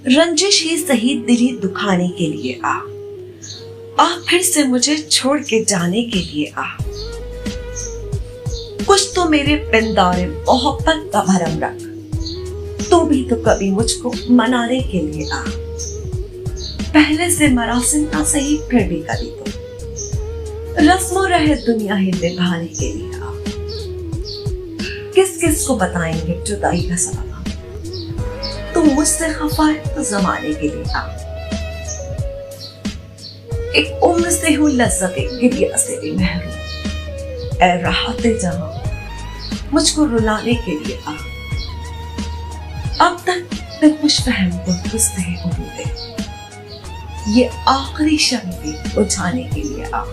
रंजिश ही सही दिली दुखाने के लिए आ फिर से मुझे छोड़ के जाने के लिए आ। कुछ तो मेरे पिंदारे मोहब्बत का भरम रख, तू भी तो कभी मुझको मनाने के लिए आ। पहले से मरासिम ना सही फिर भी कभी तो रस्मों रहे दुनिया ही निभाने के लिए आ। किस किस को बताएंगे जुदाई का सबब, तू मुझसे खफा है तो जमाने के लिए आ। एक उम्र से हूँ लज्जते गिरिया से भी महरूम, ऐ राहते जहां मुझको रुलाने के लिए आ। अब तक दिलखुश फहम को तुझसे है उम्मीदें, ये आखिरी शब भी बुझाने के लिए आ।